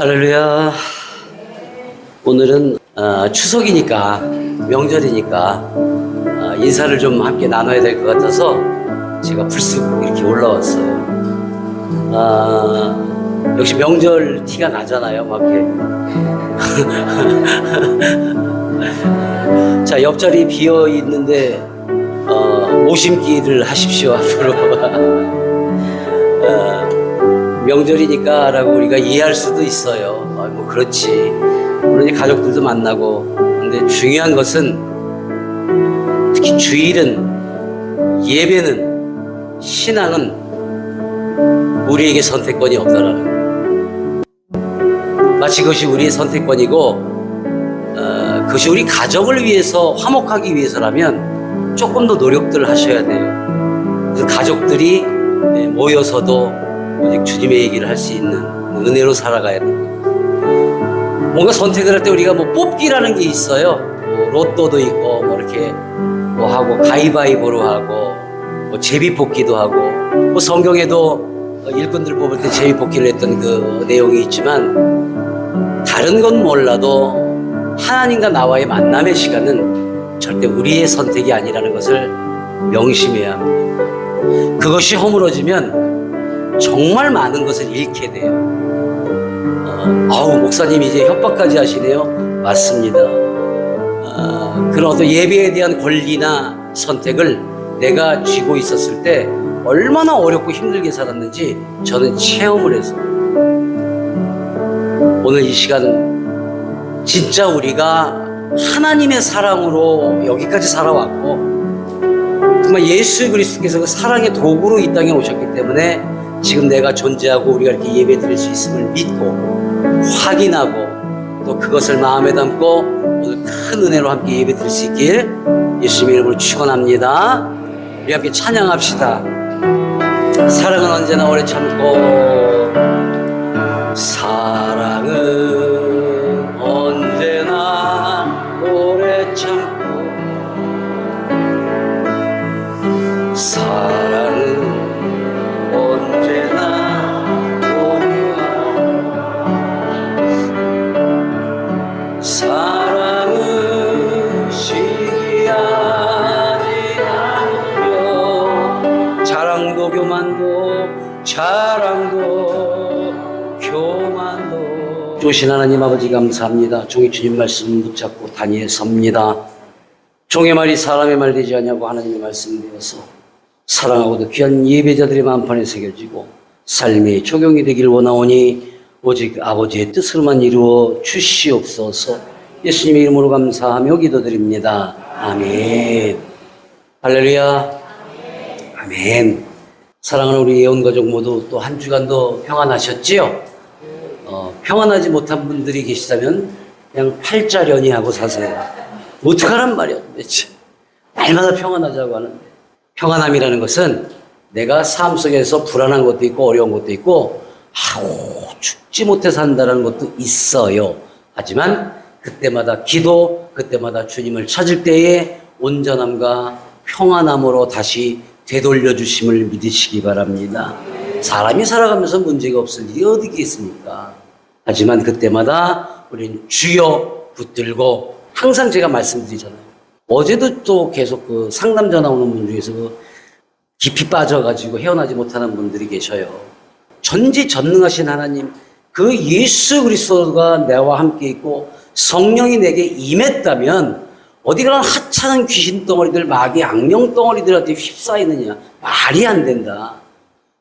할렐루야. 오늘은 추석이니까, 명절이니까 인사를 좀 함께 나눠야 될 것 같아서 제가 불쑥 이렇게 올라왔어요. 역시 명절 티가 나잖아요, 막 이렇게. 자, 옆자리 비어 있는데 모심기를 하십시오, 앞으로. 명절이니까 라고 우리가 이해할 수도 있어요. 뭐 그렇지. 물론 이제 가족들도 만나고. 근데 중요한 것은 특히 주일은, 예배는, 신앙은 우리에게 선택권이 없다라는 거예요. 마치 그것이 우리의 선택권이고 그것이 우리 가정을 위해서, 화목하기 위해서라면 조금 더 노력들을 하셔야 돼요. 그래서 가족들이 모여서도 오직 주님의 얘기를 할 수 있는 은혜로 살아가야 됩니다. 뭔가 선택을 할 때 우리가 뭐 뽑기라는 게 있어요. 뭐 로또도 있고, 뭐 이렇게 뭐 하고, 가위바위보로 하고, 뭐 제비뽑기도 하고, 뭐 성경에도 일꾼들 뽑을 때 제비뽑기를 했던 그 내용이 있지만, 다른 건 몰라도 하나님과 나와의 만남의 시간은 절대 우리의 선택이 아니라는 것을 명심해야 합니다. 그것이 허물어지면 정말 많은 것을 잃게 돼요. 목사님이 이제 협박까지 하시네요. 맞습니다. 그런 어떤 예배에 대한 권리나 선택을 내가 쥐고 있었을 때 얼마나 어렵고 힘들게 살았는지 저는 체험을 해서, 오늘 이 시간 진짜 우리가 하나님의 사랑으로 여기까지 살아왔고, 정말 예수 그리스도께서 그 사랑의 도구로 이 땅에 오셨기 때문에 지금 내가 존재하고 우리가 이렇게 예배 드릴 수 있음을 믿고 확인하고, 또 그것을 마음에 담고 오늘 큰 은혜로 함께 예배 드릴 수 있길 예수님의 이름으로 축원합니다. 우리 함께 찬양합시다. 사랑은 언제나 오래 참고, 사랑은 언제나 오래 참고, 사랑은 언제나 온유하고, 사랑은 시기하지 않으며, 자랑도 교만도 좋으신 하나님 아버지 감사합니다. 종이 주님 말씀 붙잡고 단위에 섭니다. 종의 말이 사람의 말 되지 않냐고 하나님의 말씀 되어서 사랑하고도 귀한 예배자들의 만판에 새겨지고 삶의 적용이 되길 원하오니 오직 아버지의 뜻으로만 이루어 주시옵소서. 예수님의 이름으로 감사하며 기도드립니다. 아멘. 할렐루야. 아멘. 사랑하는 우리 예언가족 모두 또 한 주간도 평안하셨지요? 평안하지 못한 분들이 계시다면 그냥 팔자련이 하고 사세요. 어떡하란 말이야 도대체. 날마다 평안하자고 하는데, 평안함이라는 것은 내가 삶 속에서 불안한 것도 있고 어려운 것도 있고 죽지 못해 산다는 것도 있어요. 하지만 그때마다 기도, 그때마다 주님을 찾을 때에 온전함과 평안함으로 다시 되돌려 주심을 믿으시기 바랍니다. 사람이 살아가면서 문제가 없을 일이 어디 있겠습니까? 하지만 그때마다 우리는 주여 붙들고, 항상 제가 말씀드리잖아요. 어제도 또 계속 그 상담 전화 오는 분 중에서 그 깊이 빠져가지고 헤어나지 못하는 분들이 계셔요. 전지전능하신 하나님, 그 예수 그리스도가 나와 함께 있고 성령이 내게 임했다면 어디 가나 하찮은 귀신 덩어리들, 마귀 악령 덩어리들한테 휩싸이느냐? 말이 안 된다.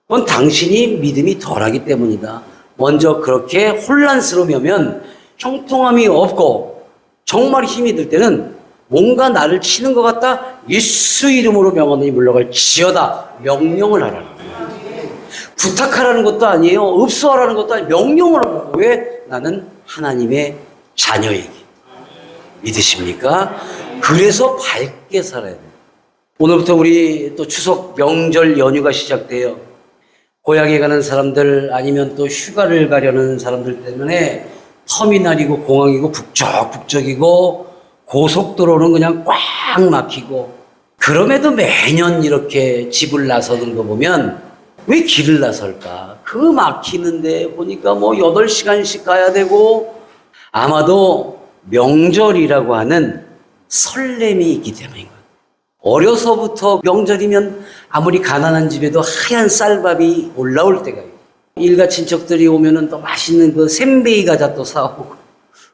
그건 당신이 믿음이 덜하기 때문이다. 먼저 그렇게 혼란스러우면, 형통함이 없고 정말 힘이 들 때는 뭔가 나를 치는 것 같다. 예수 이름으로 명하노니 물러갈 지어다. 명령을 하라는 거예요. 부탁하라는 것도 아니에요. 읍소하라는 것도 아니에요. 명령을 하라고. 왜? 나는 하나님의 자녀이기. 믿으십니까? 그래서 밝게 살아야 돼요. 오늘부터 우리 또 추석 명절 연휴가 시작돼요. 고향에 가는 사람들, 아니면 또 휴가를 가려는 사람들 때문에 터미널이고 공항이고 북적북적이고 고속도로는 그냥 꽉 막히고, 그럼에도 매년 이렇게 집을 나서는 거 보면 왜 길을 나설까? 그 막히는데 보니까 뭐 8시간씩 가야 되고 아마도 명절이라고 하는 설렘이 있기 때문인 거예요. 어려서부터 명절이면 아무리 가난한 집에도 하얀 쌀밥이 올라올 때가 있고 일가 친척들이 오면은 또 맛있는 그 샘베이 과자 또 사오고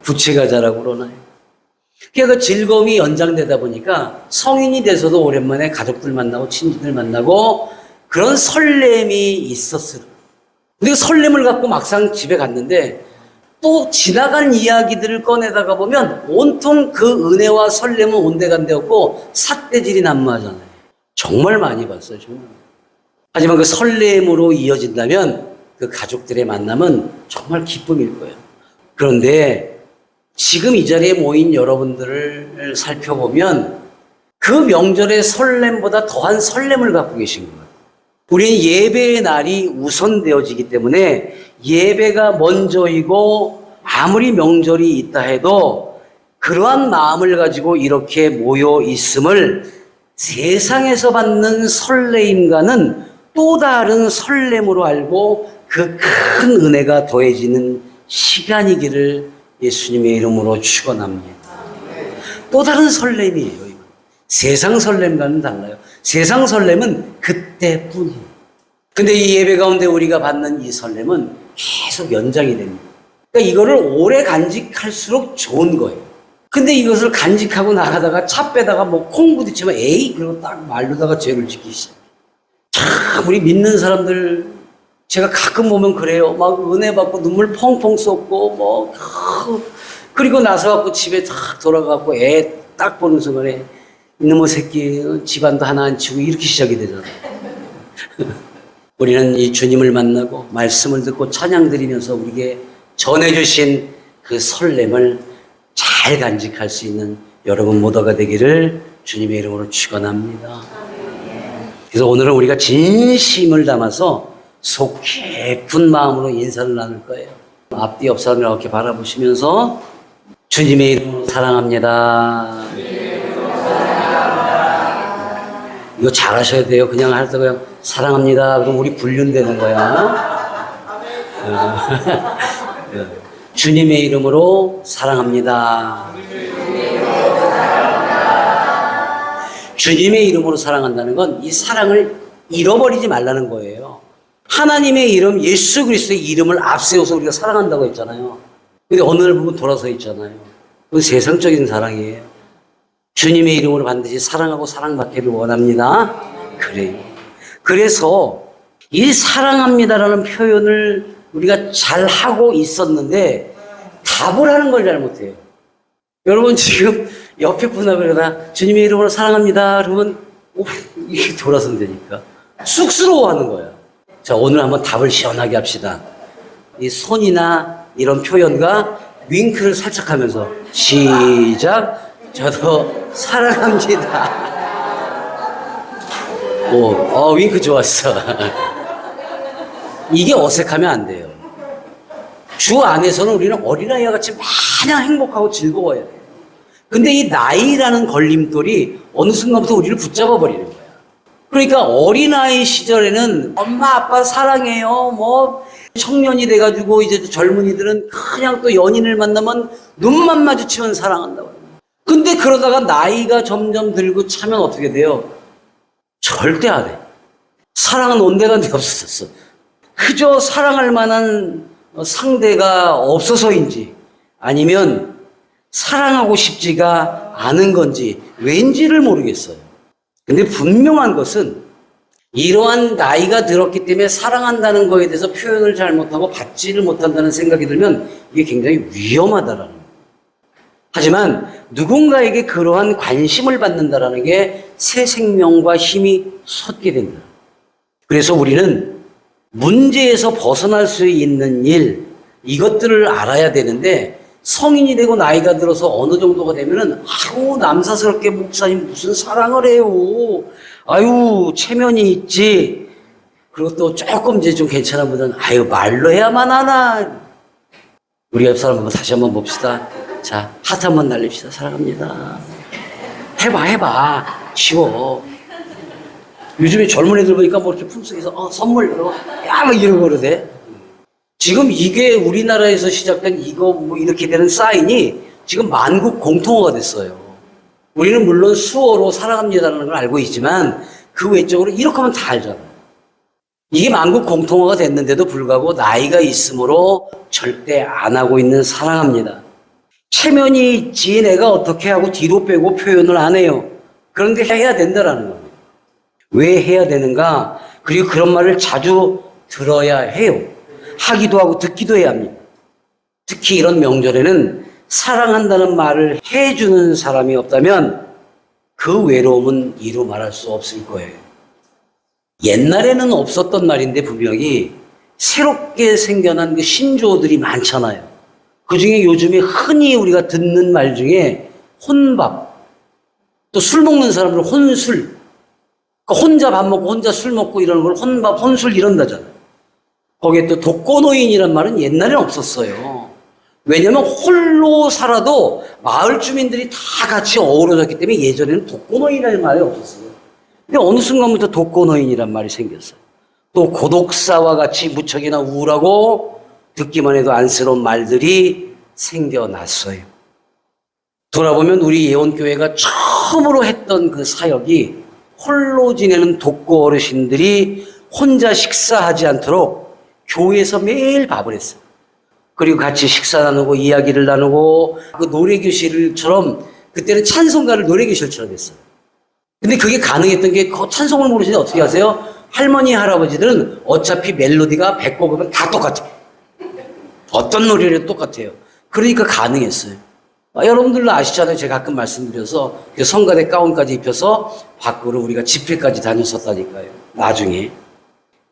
부채 과자라고 그러나요? 그러니까 그 즐거움이 연장되다 보니까 성인이 돼서도 오랜만에 가족들 만나고 친지들 만나고 그런 설렘이 있었어요. 근데 설렘을 갖고 막상 집에 갔는데 또 지나간 이야기들을 꺼내다가 보면 온통 그 은혜와 설렘은 온데간데 없고 삿대질이 난무하잖아요. 정말 많이 봤어요, 정말. 하지만 그 설렘으로 이어진다면 그 가족들의 만남은 정말 기쁨일 거예요. 그런데 지금 이 자리에 모인 여러분들을 살펴보면 그 명절의 설렘보다 더한 설렘을 갖고 계신 거예요. 우리는 예배의 날이 우선되어지기 때문에 예배가 먼저이고 아무리 명절이 있다 해도 그러한 마음을 가지고 이렇게 모여 있음을 세상에서 받는 설레임과는 또 다른 설렘으로 알고 그 큰 은혜가 더해지는 시간이기를 예수님의 이름으로 축원합니다. 또 다른 설렘이에요. 세상 설렘과는 달라요. 세상 설렘은 그때뿐이에요. 근데 이 예배 가운데 우리가 받는 이 설렘은 계속 연장이 됩니다. 그러니까 이거를 오래 간직할수록 좋은 거예요. 근데 이것을 간직하고 나가다가 차 빼다가 뭐 콩 부딪히면 에이 그러고 딱 말르다가 죄를 짓기 시작해요. 참 우리 믿는 사람들 제가 가끔 보면 그래요. 막 은혜 받고 눈물 펑펑 쏟고 뭐 그리고 나서 갖고 집에 딱 돌아가고 애 딱 보는 순간에 이놈의 새끼 집안도 하나 안 치고 이렇게 시작이 되잖아요. 우리는 이 주님을 만나고 말씀을 듣고 찬양 드리면서 우리에게 전해주신 그 설렘을 잘 간직할 수 있는 여러분 모두가 되기를 주님의 이름으로 축원합니다. 그래서 오늘은 우리가 진심을 담아서 속 깊은 마음으로 인사를 나눌 거예요. 앞뒤 옆 사람을 이렇게 바라보시면서 주님의 이름으로 사랑합니다. 이거 잘하셔야 돼요. 그냥 할 때 그냥 사랑합니다. 그럼 우리 불륜되는 거야. 주님의 이름으로 사랑합니다. 주님의 이름으로 사랑한다는 건 이 사랑을 잃어버리지 말라는 거예요. 하나님의 이름, 예수 그리스도의 이름을 앞세워서 우리가 사랑한다고 했잖아요. 근데 어느 날 보면 돌아서 있잖아요. 그건 세상적인 사랑이에요. 주님의 이름으로 반드시 사랑하고 사랑받기를 원합니다. 그래요. 그래서 이 사랑합니다라는 표현을 우리가 잘 하고 있었는데 답을 하는 걸 잘못해요. 여러분 지금 옆에 분하고 그러다 주님의 이름으로 사랑합니다. 그러면 이렇게 돌아서면 되니까 쑥스러워하는 거야. 자, 오늘 한번 답을 시원하게 합시다. 이 손이나 이런 표현과 윙크를 살짝 하면서 시작. 저도 사랑합니다. 오, 윙크 좋았어. 이게 어색하면 안 돼요. 주 안에서는 우리는 어린아이와 같이 마냥 행복하고 즐거워야 돼요. 근데 이 나이라는 걸림돌이 어느 순간부터 우리를 붙잡아 버리는 거야. 그러니까 어린아이 시절에는 엄마 아빠 사랑해요. 뭐 청년이 돼가지고 이제 젊은이들은 그냥 또 연인을 만나면 눈만 마주치면 사랑한다고. 근데 그러다가 나이가 점점 들고 차면 어떻게 돼요? 절대 안 해. 사랑은 온데간데 없어졌어. 그저 사랑할 만한 상대가 없어서인지 아니면 사랑하고 싶지가 않은 건지 왠지를 모르겠어요. 근데 분명한 것은 이러한 나이가 들었기 때문에 사랑한다는 거에 대해서 표현을 잘 못하고 받지를 못한다는 생각이 들면 이게 굉장히 위험하다라는 거예요. 하지만 누군가에게 그러한 관심을 받는다라는 게 새 생명과 힘이 솟게 된다. 그래서 우리는 문제에서 벗어날 수 있는 일, 이것들을 알아야 되는데 성인이 되고 나이가 들어서 어느 정도가 되면은 아유 남사스럽게 목사님 무슨 사랑을 해요. 아유 체면이 있지. 그리고 또 조금 이제 좀 괜찮은 분은 아유 말로 해야만 하나. 우리 옆 사람 한번 다시 한번 봅시다. 자 하트 한번 날립시다. 사랑합니다. 해봐 쉬워. 요즘에 젊은 애들 보니까 뭐 이렇게 품속에서 선물 이러고 막 이러고 그러대. 지금 이게 우리나라에서 시작된 이거 뭐 이렇게 되는 사인이 지금 만국 공통어가 됐어요. 우리는 물론 수어로 사랑합니다라는 걸 알고 있지만 그 외적으로 이렇게 하면 다 알잖아요. 이게 만국 공통어가 됐는데도 불구하고 나이가 있으므로 절대 안 하고 있는 사랑합니다. 체면이 있지 내가 어떻게 하고 뒤로 빼고 표현을 안 해요. 그런데 해야 된다라는 겁니다. 왜 해야 되는가? 그리고 그런 말을 자주 들어야 해요. 하기도 하고 듣기도 해야 합니다. 특히 이런 명절에는 사랑한다는 말을 해주는 사람이 없다면 그 외로움은 이루 말할 수 없을 거예요. 옛날에는 없었던 말인데 분명히 새롭게 생겨난 그 신조어들이 많잖아요. 그 중에 요즘에 흔히 우리가 듣는 말 중에 혼밥, 또 술 먹는 사람들은 혼술, 그러니까 혼자 밥 먹고 혼자 술 먹고 이러는 걸 혼밥, 혼술 이런다잖아요. 거기에 또 독거노인이란 말은 옛날에는 없었어요. 왜냐하면 홀로 살아도 마을 주민들이 다 같이 어우러졌기 때문에 예전에는 독거노인이라는 말이 없었어요. 근데 어느 순간부터 독거노인이란 말이 생겼어요. 또 고독사와 같이 무척이나 우울하고 듣기만 해도 안쓰러운 말들이 생겨났어요. 돌아보면 우리 예원교회가 처음으로 했던 그 사역이 홀로 지내는 독거 어르신들이 혼자 식사하지 않도록 교회에서 매일 밥을 했어요. 그리고 같이 식사 나누고 이야기를 나누고 그 노래교실처럼 그때는 찬송가를 노래교실처럼 했어요. 근데 그게 가능했던 게 그 찬송을 모르시는데 어떻게 하세요? 할머니, 할아버지들은 어차피 멜로디가 배꼽이면 다 똑같아요. 어떤 노래를 똑같아요. 그러니까 가능했어요. 여러분들도 아시잖아요. 제가 가끔 말씀드려서 성가대 가운까지 입혀서 밖으로 우리가 집회까지 다녔었다니까요. 나중에.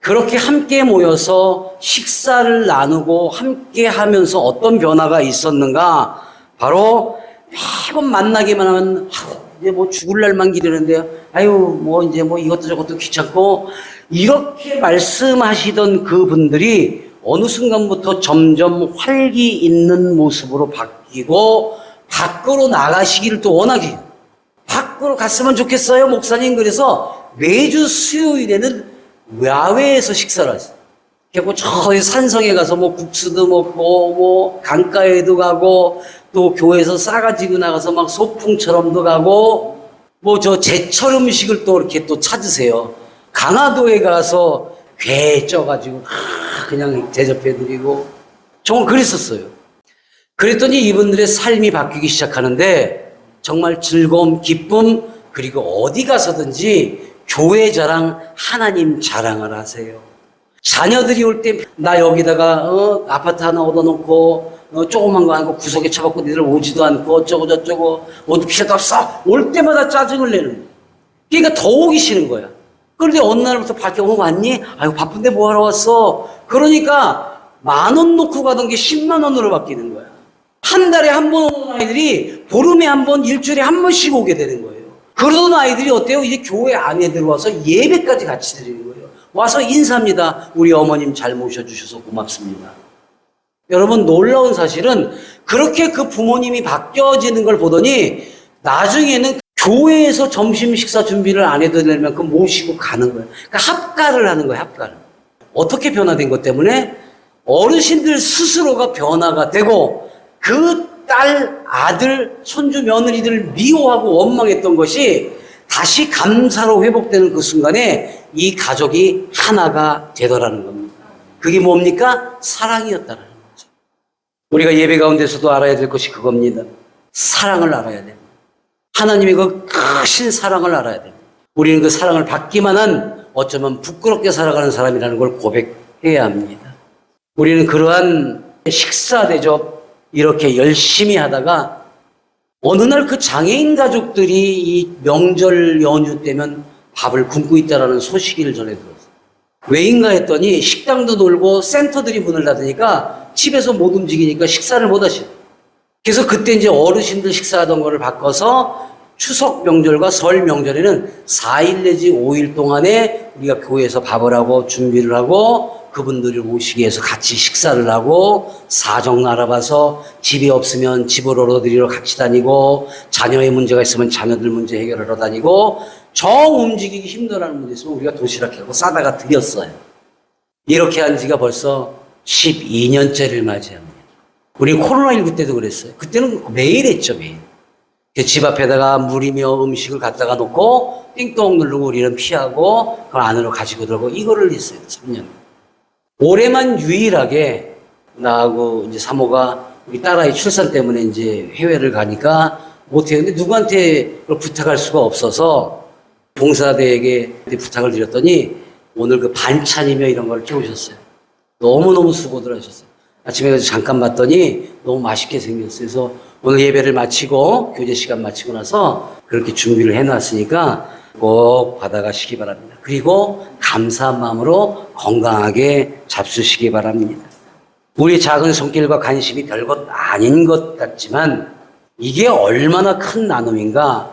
그렇게 함께 모여서 식사를 나누고 함께 하면서 어떤 변화가 있었는가? 바로 매번 만나기만 하면 이제 뭐 죽을 날만 기다리는데요. 아유 뭐 이제 뭐 이것도 저것도 귀찮고 이렇게 말씀하시던 그분들이 어느 순간부터 점점 활기 있는 모습으로 바뀌고 밖으로 나가시기를 또 원하기. 밖으로 갔으면 좋겠어요, 목사님. 그래서 매주 수요일에는 야외에서 식사를 하세요. 그리고 저 산성에 가서 뭐 국수도 먹고 뭐 강가에도 가고 또 교회에서 싸가지고 나가서 막 소풍처럼도 가고 뭐 저 제철 음식을 또 이렇게 또 찾으세요. 강화도에 가서 게 쪄가지고 그냥 대접해드리고 정말 그랬었어요. 그랬더니 이분들의 삶이 바뀌기 시작하는데 정말 즐거움, 기쁨 그리고 어디 가서든지 교회 자랑, 하나님 자랑을 하세요. 자녀들이 올 때 나 여기다가 아파트 하나 얻어놓고 조그만 거 하고 구석에 쳐박고 니들 오지도 않고 어쩌고 저쩌고 어디 필요도 없어. 올 때마다 짜증을 내는 거야. 그러니까 더 오기 싫은 거야. 그런데 어느 날부터 밖에 왔니? 아이고 바쁜데 뭐하러 왔어? 그러니까 10,000원 놓고 가던 게 10만 원으로 바뀌는 거야. 한 달에 한 번 오는 아이들이 보름에 한 번, 일주일에 한 번씩 오게 되는 거예요. 그러던 아이들이 어때요? 이제 교회 안에 들어와서 예배까지 같이 드리는 거예요. 와서 인사합니다. 우리 어머님 잘 모셔주셔서 고맙습니다. 여러분 놀라운 사실은 그렇게 그 부모님이 바뀌어지는 걸 보더니 나중에는 교회에서 점심 식사 준비를 안 해도 될 만큼 모시고 가는 거예요. 그러니까 합가를 하는 거예요. 합가를. 어떻게 변화된 것 때문에 어르신들 스스로가 변화가 되고 그 딸, 아들, 손주, 며느리들을 미워하고 원망했던 것이 다시 감사로 회복되는 그 순간에 이 가족이 하나가 되더라는 겁니다. 그게 뭡니까? 사랑이었다는 거죠. 우리가 예배 가운데서도 알아야 될 것이 그겁니다. 사랑을 알아야 됩니다. 하나님의 그 크신 사랑을 알아야 됩니다. 우리는 그 사랑을 받기만 한 어쩌면 부끄럽게 살아가는 사람이라는 걸 고백해야 합니다. 우리는 그러한 식사 대접 이렇게 열심히 하다가 어느 날 그 장애인 가족들이 이 명절 연휴 때면 밥을 굶고 있다라는 소식을 전해 들었어요. 왜인가 했더니 식당도 놀고 센터들이 문을 닫으니까 집에서 못 움직이니까 식사를 못 하시더라고요. 그래서 그때 이제 어르신들 식사하던 거를 바꿔서 추석 명절과 설 명절에는 4일 내지 5일 동안에 우리가 교회에서 밥을 하고 준비를 하고 그분들을 모시기 위해서 같이 식사를 하고 사정 알아봐서 집이 없으면 집을 얻어드리러 같이 다니고 자녀의 문제가 있으면 자녀들 문제 해결하러 다니고 정 움직이기 힘들어하는 분이 있으면 우리가 도시락하고 싸다가 드렸어요. 이렇게 한 지가 벌써 12년째를 맞이합니다. 우리 코로나19 때도 그랬어요. 그때는 매일 했죠, 매일. 집 앞에다가 물이며 음식을 갖다가 놓고 띵동 누르고 우리는 피하고 그걸 안으로 가지고 들어가고 이거를 했어요, 3년. 올해만 유일하게 나하고 이제 사모가 우리 딸아이 출산 때문에 이제 해외를 가니까 못해요. 근데 누구한테 그걸 부탁할 수가 없어서 봉사대에게 부탁을 드렸더니 오늘 그 반찬이며 이런 걸 키우셨어요. 너무너무 수고들 하셨어요. 아침에 가서 잠깐 봤더니 너무 맛있게 생겼어요. 그래서 오늘 예배를 마치고 교제 시간 마치고 나서 그렇게 준비를 해놨으니까 꼭 받아가시기 바랍니다. 그리고 감사한 마음으로 건강하게 잡수시기 바랍니다. 우리 작은 손길과 관심이 별것 아닌 것 같지만 이게 얼마나 큰 나눔인가.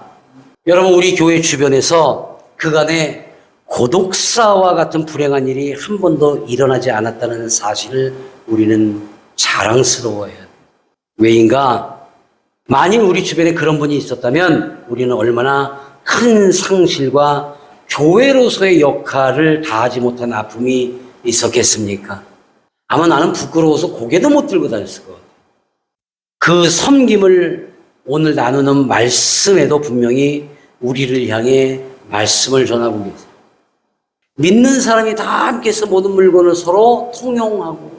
여러분, 우리 교회 주변에서 그간에 고독사와 같은 불행한 일이 한 번도 일어나지 않았다는 사실을 우리는 자랑스러워해야 돼요. 왜인가? 만일 우리 주변에 그런 분이 있었다면 우리는 얼마나 큰 상실과 교회로서의 역할을 다하지 못한 아픔이 있었겠습니까? 아마 나는 부끄러워서 고개도 못 들고 다녔을 것 같아요. 그 섬김을 오늘 나누는 말씀에도 분명히 우리를 향해 말씀을 전하고 계세요. 믿는 사람이 다 함께해서 모든 물건을 서로 통용하고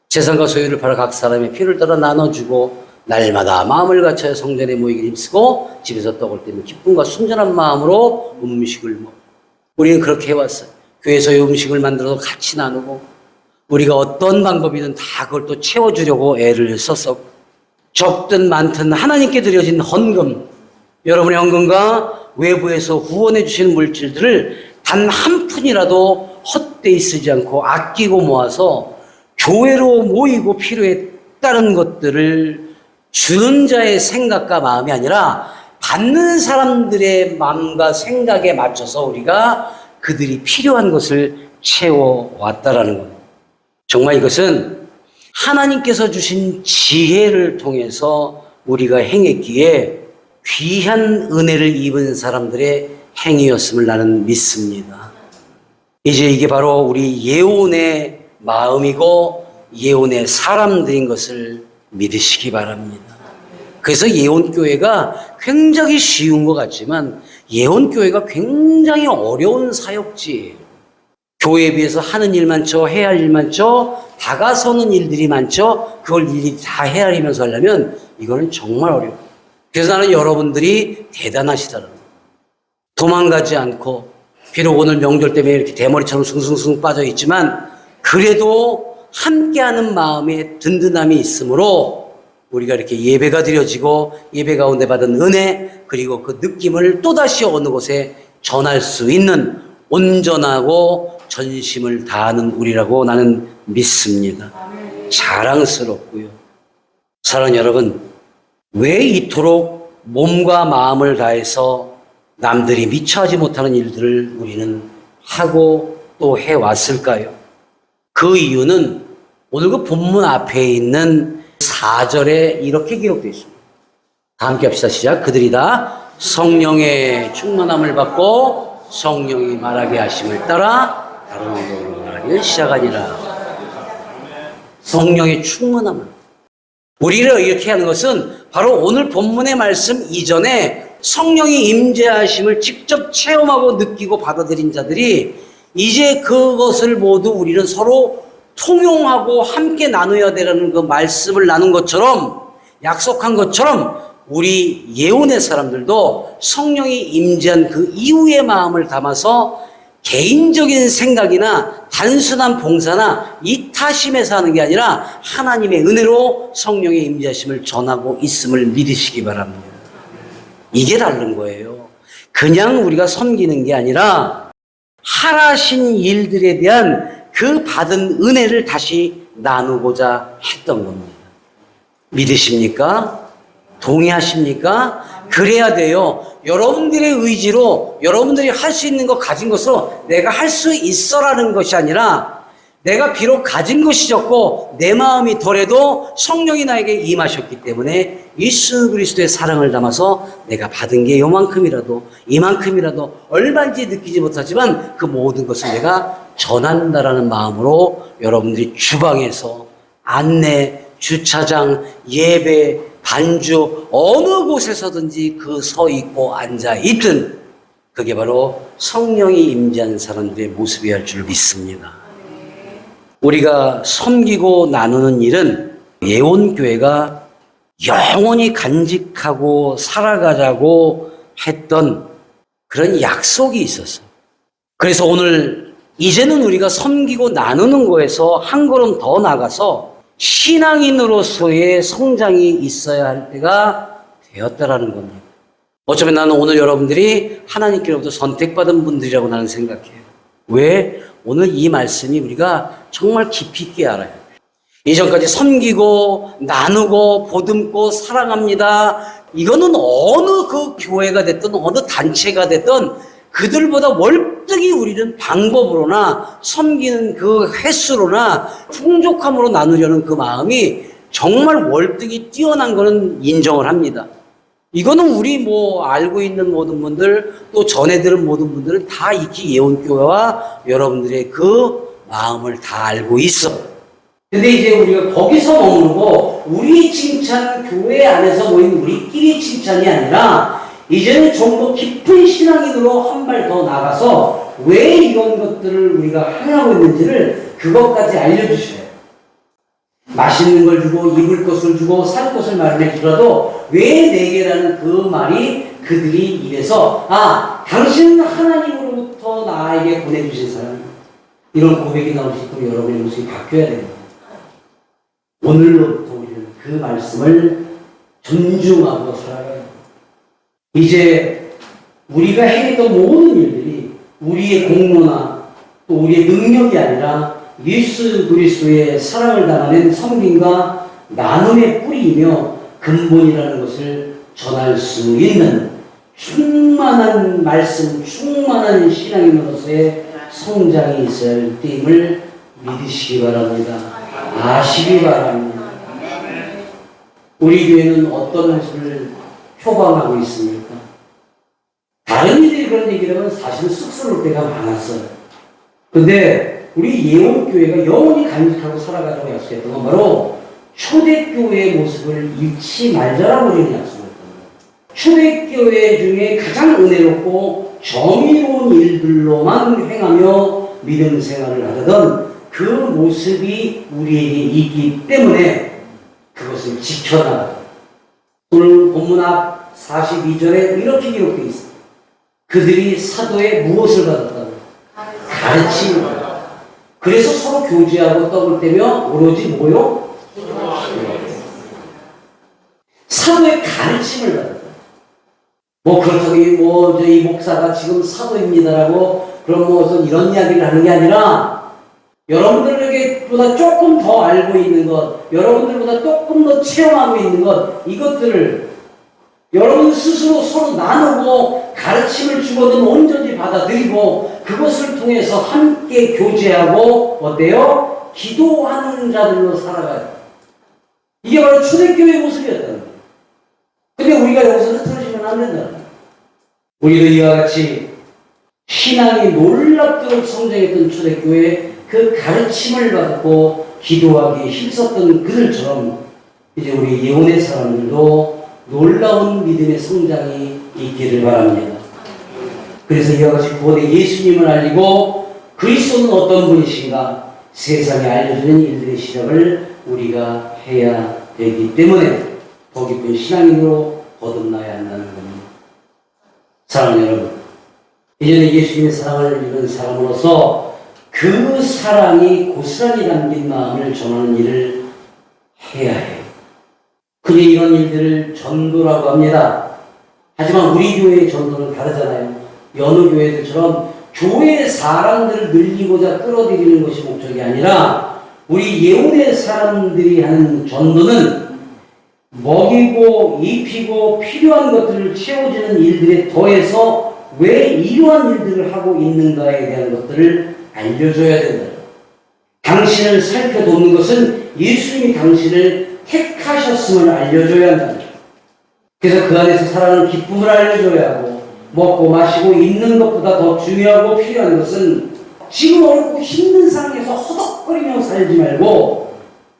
재산과 소유를 팔아 각 사람의 필요를 따라 나눠주고 날마다 마음을 갖춰 성전에 모이기 힘쓰고 집에서 떡을 떼며 기쁨과 순전한 마음으로 음식을 먹고 우리는 그렇게 해왔어요. 교회에서 음식을 만들어서 같이 나누고 우리가 어떤 방법이든 다 그걸 또 채워주려고 애를 썼었고 적든 많든 하나님께 드려진 헌금, 여러분의 헌금과 외부에서 후원해 주시는 물질들을 단 한 푼이라도 헛되이 쓰지 않고 아끼고 모아서 교회로 모이고 필요에 따른 것들을 주는 자의 생각과 마음이 아니라 받는 사람들의 마음과 생각에 맞춰서 우리가 그들이 필요한 것을 채워왔다라는 겁니다. 정말 이것은 하나님께서 주신 지혜를 통해서 우리가 행했기에 귀한 은혜를 입은 사람들의 행위였음을 나는 믿습니다. 이제 이게 바로 우리 예언의 마음이고 예언의 사람들인 것을 믿으시기 바랍니다. 그래서 예언교회가 굉장히 쉬운 것 같지만 예언교회가 굉장히 어려운 사역지예요. 교회에 비해서 하는 일 많죠. 해야 할 일 많죠. 다가서는 일들이 많죠. 그걸 일일이 다 헤아리면서 하려면 이거는 정말 어려워요. 그래서 나는 여러분들이 대단하시다는 거예요. 도망가지 않고 비록 오늘 명절 때문에 이렇게 대머리처럼 숭숭숭 빠져 있지만 그래도 함께하는 마음에 든든함이 있으므로 우리가 이렇게 예배가 드려지고 예배 가운데 받은 은혜 그리고 그 느낌을 또다시 어느 곳에 전할 수 있는 온전하고 전심을 다하는 우리라고 나는 믿습니다. 자랑스럽고요. 사랑하는 여러분, 왜 이토록 몸과 마음을 다해서 남들이 미처 하지 못하는 일들을 우리는 하고 또 해왔을까요? 그 이유는 오늘 그 본문 앞에 있는 4절에 이렇게 기록되어 있습니다. 다 함께 합시다. 시작. 그들이 다 성령의 충만함을 받고 성령이 말하게 하심을 따라 다른 언어로 말하기를 시작하니라. 성령의 충만함을. 우리를 이렇게 하는 것은 바로 오늘 본문의 말씀 이전에 성령이 임재하심을 직접 체험하고 느끼고 받아들인 자들이 이제 그것을 모두 우리는 서로 통용하고 함께 나눠야 되라는 그 말씀을 나눈 것처럼 약속한 것처럼 우리 예언의 사람들도 성령이 임재한 그 이후의 마음을 담아서 개인적인 생각이나 단순한 봉사나 이타심에서 하는 게 아니라 하나님의 은혜로 성령의 임재하심을 전하고 있음을 믿으시기 바랍니다. 이게 다른 거예요. 그냥 우리가 섬기는 게 아니라 하라신 일들에 대한 그 받은 은혜를 다시 나누고자 했던 겁니다. 믿으십니까? 동의하십니까? 그래야 돼요. 여러분들의 의지로 여러분들이 할 수 있는 거 가진 것으로 내가 할 수 있어라는 것이 아니라 내가 비록 가진 것이 적고 내 마음이 덜해도 성령이 나에게 임하셨기 때문에 예수 그리스도의 사랑을 담아서 내가 받은 게 요만큼이라도 이만큼이라도 얼마인지 느끼지 못하지만 그 모든 것을 내가 전한다라는 마음으로 여러분들이 주방에서 안내, 주차장, 예배, 반주 어느 곳에서든지 그 서 있고 앉아 있든 그게 바로 성령이 임재한 사람들의 모습이 할 줄 믿습니다. 우리가 섬기고 나누는 일은 예원교회가 영원히 간직하고 살아가자고 했던 그런 약속이 있었어요. 그래서 오늘 이제는 우리가 섬기고 나누는 거에서 한 걸음 더 나가서 신앙인으로서의 성장이 있어야 할 때가 되었다라는 겁니다. 어쩌면 나는 오늘 여러분들이 하나님께로부터 선택받은 분들이라고 나는 생각해요. 왜? 오늘 이 말씀이 우리가 정말 깊이 있게 알아요. 이전까지 섬기고 나누고 보듬고 사랑합니다. 이거는 어느 그 교회가 됐든 어느 단체가 됐든 그들보다 월등히 우리는 방법으로나 섬기는 그 횟수로나 풍족함으로 나누려는 그 마음이 정말 월등히 뛰어난 거는 인정을 합니다. 이거는 우리 알고 있는 모든 분들 또 전해 들은 모든 분들은 다 익히 예원교회와 여러분들의 그 마음을 다 알고 있어. 근데 이제 우리가 거기서 머무르고 우리 칭찬 교회 안에서 모인 우리끼리 칭찬이 아니라 이제는 좀 더 깊은 신앙인으로 한 발 더 나가서 왜 이런 것들을 우리가 하고 있는지를 그것까지 알려주셔요. 맛있는 걸 주고 입을 것을 주고 살 것을 마련해 주라도 왜 내게라는 그 말이 그들이 입에서 당신은 하나님으로부터 나에게 보내주신 사람 이런 고백이 나올 수 있도록 여러분의 모습이 바뀌어야 됩니다. 오늘로부터 우리는 그 말씀을 존중하고 살아가야 됩니다. 이제 우리가 해냈던 모든 일들이 우리의 공로나 또 우리의 능력이 아니라 예수 그리스도의 사랑을 담아낸 섬김과 나눔의 뿌리이며 근본이라는 것을 전할 수 있는 충만한 말씀, 충만한 신앙인으로서의 성장이 있어야 할 때임을 믿으시기 바랍니다. 아시기 바랍니다. 우리 교회는 어떤 모습을 표방하고 있습니까? 다른 이들이 그런 얘기를 하면 사실 쑥스러울 때가 많았어요. 근데 우리 예원교회가 영원히 간직하고 살아가자고 약속했던 건 바로 초대교회의 모습을 잃지 말자라고 우리는 약속했던 거예요. 초대교회 중에 가장 은혜롭고 정의로운 일들로만 행하며 믿음 생활을 하던 그 모습이 우리에게 있기 때문에 그것을 지켜나가요. 오늘 본문 앞 42절에 이렇게 기록되어 있습니다. 그들이 사도의 무엇을 받았다고? 가르침을 받았다. 그래서 서로 교제하고 떡을 떼며 오로지 뭐요? 사도의 가르침을 받았다. 그렇다고 이 목사가 지금 사도입니다라고 그런 무슨 이런 이야기를 하는 게 아니라 여러분들에게보다 조금 더 알고 있는 것, 여러분들보다 조금 더 체험하고 있는 것, 이것들을 여러분 스스로 서로 나누고 가르침을 주거든 온전히 받아들이고 그것을 통해서 함께 교제하고 어때요? 기도하는 자들로 살아가요. 이게 바로 초대교회의 모습이었다는 거예요. 근데 우리가 여기서 흐트러지면 안 된다는 거예요. 우리도 이와 같이 신앙이 놀랍도록 성장했던 초대교회의 그 가르침을 받고 기도하기에 힘썼던 그들처럼 이제 우리 예언의 사람들도 놀라운 믿음의 성장이 있기를 바랍니다. 그래서 이와 같이 구원의 예수님을 알리고 그리스도는 어떤 분이신가 세상에 알려주는 일들의 시작을 우리가 해야 되기 때문에 더 깊은 신앙인으로 거듭나야 한다는 겁니다. 사랑하는 여러분, 이제는 예수님의 사랑을 입은 사람으로서 그 사랑이 고스란히 담긴 마음을 전하는 일을 해야 해요. 그게 이런 일들을 전도라고 합니다. 하지만 우리 교회의 전도는 다르잖아요. 여느 교회들처럼 교회의 사람들을 늘리고자 끌어들이는 것이 목적이 아니라 우리 예언의 사람들이 하는 전도는 먹이고 입히고 필요한 것들을 채워주는 일들에 더해서 왜 이러한 일들을 하고 있는가에 대한 것들을 알려줘야 된다. 당신을 살펴보는 것은 예수님이 당신을 택하셨음을 알려줘야 한다. 그래서 그 안에서 살아가는 기쁨을 알려줘야 하고, 먹고 마시고 있는 것보다 더 중요하고 필요한 것은 지금 어렵고 힘든 상황에서 허덕거리며 살지 말고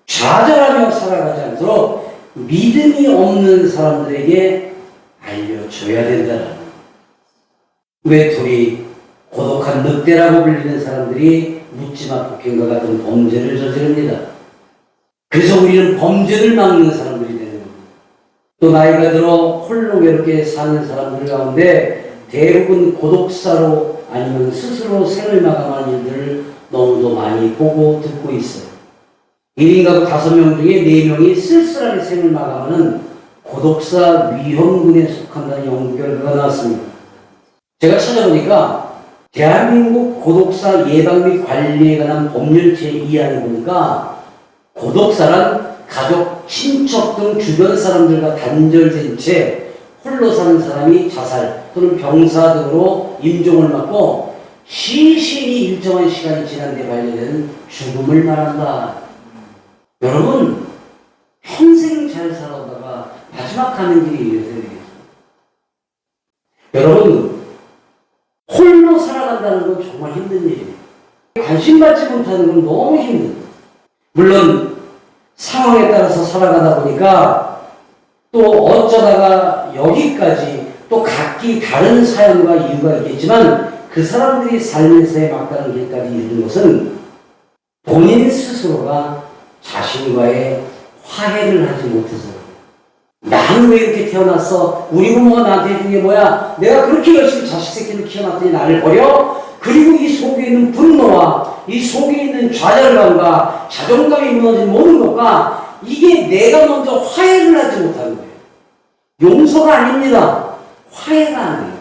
좌절하며 살아가지 않도록 믿음이 없는 사람들에게 알려줘야 된다. 외톨이, 고독한 늑대라고 불리는 사람들이 묻지마 폭행과 같은 범죄를 저지릅니다. 그래서 우리는 범죄를 막는 사람들이 되는 겁니다. 또 나이가 들어 홀로 외롭게 사는 사람들 가운데 대부분 고독사로 아니면 스스로 생을 마감하는 일들을 너무도 많이 보고 듣고 있어요. 1인 가구 5명 중에 4명이 쓸쓸하게 생을 마감하는 고독사 위험군에 속한다는 연구 결과가 나왔습니다. 제가 찾아보니까 대한민국 고독사 예방 및 관리에 관한 법률 제2항을 보니까 고독사란 가족, 친척 등 주변 사람들과 단절된 채 홀로 사는 사람이 자살 또는 병사 등으로 임종을 맞고 시신이 일정한 시간이 지난 뒤에 발견되는 죽음을 말한다. 여러분, 평생 잘 살아오다가 마지막 가는 길이 이래서 되겠습니다. 여러분, 홀로 살아간다는 건 정말 힘든 일이에요. 관심받지 못하는 건 너무 힘든. 물론 상황에 따라서 살아가다 보니까 또 어쩌다가 여기까지 또 각기 다른 사연과 이유가 있겠지만 그 사람들이 삶에서의 막다른 길까지 이르는 것은 본인 스스로가 자신과의 화해를 하지 못해서 나는 왜 이렇게 태어났어? 우리 부모가 나한테 해준 게 뭐야? 내가 그렇게 열심히 자식 새끼를 키워놨더니 나를 버려? 그리고 이 속에 있는 분노와 이 속에 있는 좌절감과 자존감이 무너진 모든 것과 이게 내가 먼저 화해를 하지 못하는 거예요. 용서가 아닙니다. 화해가 아니에요.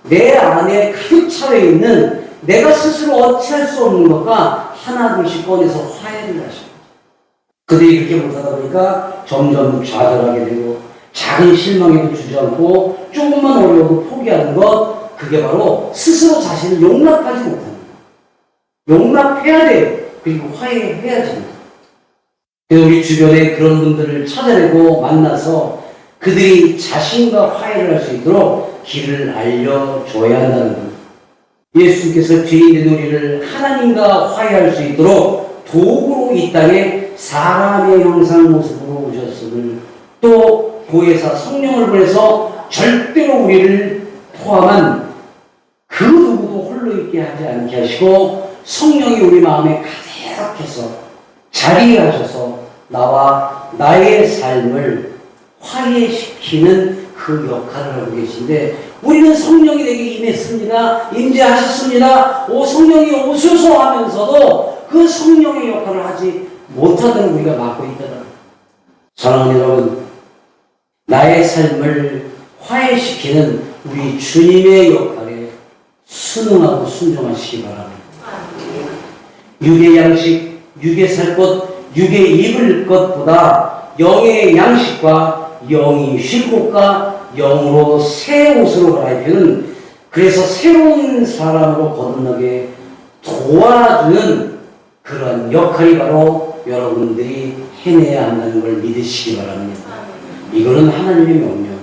내 안에 가득 차여 있는 내가 스스로 어찌할 수 없는 것과 하나둘씩 꺼내서 화해를 하십니다. 그들이 그렇게 못하다 보니까 점점 좌절하게 되고 작은 실망에도 주저앉고 조금만 어려워도 포기하는 것, 그게 바로 스스로 자신을 용납하지 못하는 거예요. 용납해야 돼요. 그리고 화해해야지 됩니다. 그래서 우리 주변에 그런 분들을 찾아내고 만나서 그들이 자신과 화해를 할 수 있도록 길을 알려줘야 한다는 겁니다. 예수님께서 죄인된 우리를 하나님과 화해할 수 있도록 도구로 이 땅에 사람의 형상 모습으로 오셨음을, 또 보혜사 성령을 보내서 절대로 우리를 포함한 그 누구도 홀로 있게 하지 않게 하시고 성령이 우리 마음에 가득해서 자리하셔서 나와 나의 삶을 화해시키는 그 역할을 하고 계신데, 우리는 성령이 내게 임했습니다, 임재하셨습니다, 오 성령이 오소서 하면서도 그 성령의 역할을 하지 못하던 우리가 맡고 있다는. 사랑하는 여러분, 나의 삶을 화해시키는 우리 주님의 역할에 순응하고 순종하시기 바랍니다. 육의 양식, 육의 살 것, 육의 입을 것보다 영의 양식과 영이 쉴 곳과 영으로 새 옷으로 갈아입히는, 그래서 새로운 사람으로 거듭나게 도와주는 그런 역할이 바로 여러분들이 해내야 한다는 걸 믿으시기 바랍니다. 이거는 하나님의 명령.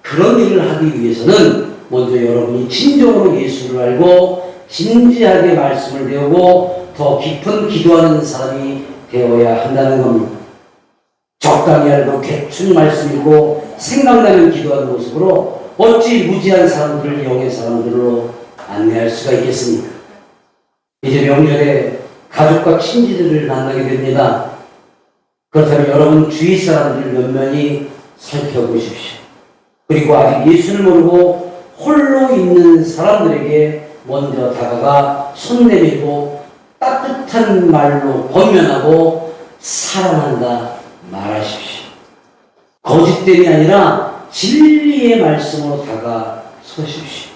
그런 일을 하기 위해서는 먼저 여러분이 진정으로 예수를 알고 진지하게 말씀을 배우고 더 깊은 기도하는 사람이 되어야 한다는 겁니다. 적당히 알고 대충 말씀 읽고 생각나면 기도하는 모습으로 어찌 무지한 사람들을 영의 사람들로 안내할 수가 있겠습니까? 이제 명절에 가족과 친지들을 만나게 됩니다. 그렇다면 여러분 주위 사람들을 면면히 살펴보십시오. 그리고 아직 예수를 모르고 홀로 있는 사람들에게 먼저 다가가 손 내밀고 따뜻한 말로 권면하고 사랑한다 말하십시오. 거짓됨이 아니라 진리의 말씀으로 다가서십시오.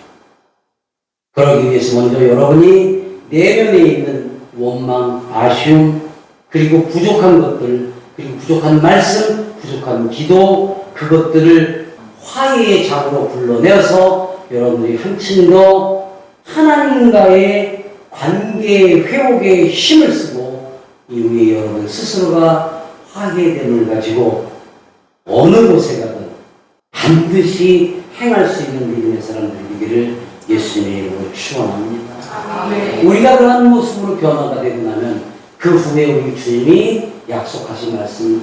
그러기 위해서 먼저 여러분이 내면에 있는 원망, 아쉬움, 그리고 부족한 것들, 그리고 부족한 말씀, 부족한 기도, 그것들을 화해의 장으로 불러내어서 여러분들이 한층 더 하나님과의 관계 회복에 힘을 쓰고 이후에 여러분 스스로가 화해됨을 가지고 어느 곳에 가든 반드시 행할 수 있는 믿음의 사람들이 되기를 예수님의 이름으로 축원합니다. 우리가 그런 모습으로 변화가 되고 나면 그 후에 우리 주님이 약속하신 말씀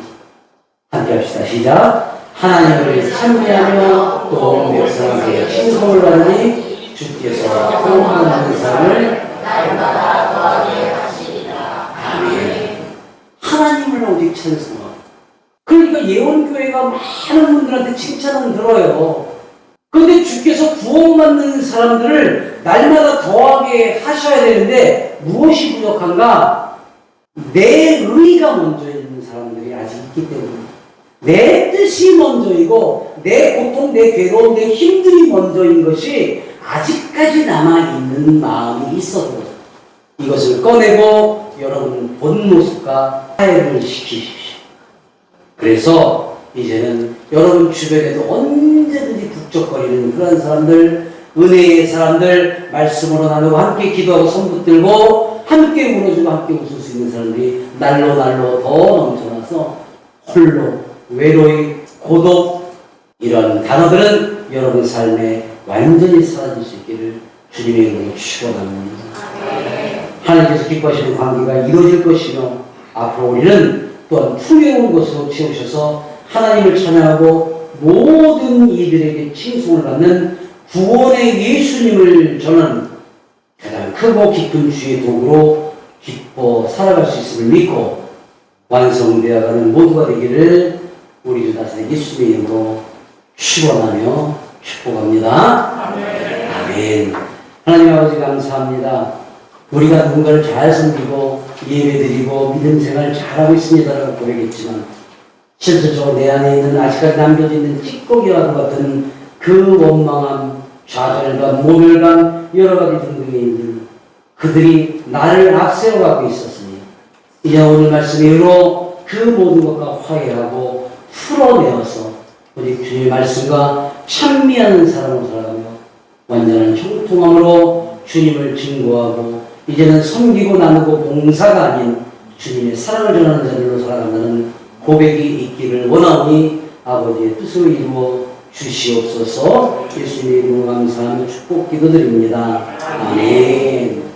함께 합시다. 시작. 하나님을 찬미하며 또 백성에게 칭송을 받으니 주께서 포함하는 삶을 날마다 더하게 하시리라. 아멘. 하나님을 오직 찬송하고, 그러니까 예원교회가 많은 분들한테 칭찬은 들어요. 그런데 주께서 구원받는 사람들을 날마다 더하게 하셔야 되는데 무엇이 부족한가? 내 의가 먼저 있는 사람들이 아직 있기 때문에, 내 뜻이 먼저이고 내 고통, 내 괴로움, 내 힘들이 먼저인 것이 아직까지 남아있는 마음이 있어도 이것을 꺼내고 여러분 본 모습과 화해를 시키십시오. 그래서 이제는 여러분 주변에도 언제든지 북적거리는 그런 사람들, 은혜의 사람들, 말씀으로 나누고 함께 기도하고 손 붙들고 함께 울어주고 함께 웃을 수 있는 사람들이 날로 더 넘쳐나서 홀로, 외로이, 고독, 이런 단어들은 여러분 삶에 완전히 사라질 수 있기를 주님의 이름으로 축원합니다. 하나님께서 기뻐하시는 관계가 이루어질 것이며 앞으로 우리는 또한 풍요로운 것으로 채우셔서 하나님을 찬양하고 모든 이들에게 칭송을 받는 구원의 예수님을 저는 가장 크고 깊은 주의 도구로 기뻐 살아갈 수 있음을 믿고 완성되어가는 모두가 되기를 우리 주 다스린 예수님의 이름으로 축원하며 축복합니다. 아멘. 하나님 아버지 감사합니다. 우리가 누군가를 잘 섬기고 예배드리고 믿음 생활을 잘하고 있습니다라고 고백했지만 실질적으로 내 안에 있는 아직까지 남겨져 있는 찌꺼기와 같은 그 원망함, 좌절감, 모멸감, 여러 가지 등등의 일들, 그들이 나를 앞세워가고 있었으니 이제 오늘 말씀의 의로 그 모든 것과 화해하고 풀어내어서 우리 주님의 말씀과 찬미하는 사람으로 살아가며 완전한 형통함으로 주님을 증거하고 이제는 섬기고 나누고 봉사가 아닌 주님의 사랑을 전하는 자들로 살아간다는 고백이 있기를 원하오니 아버지의 뜻을 이루어 주시옵소서. 예수님의 이름으로 감사하며 축복 기도드립니다. 아멘.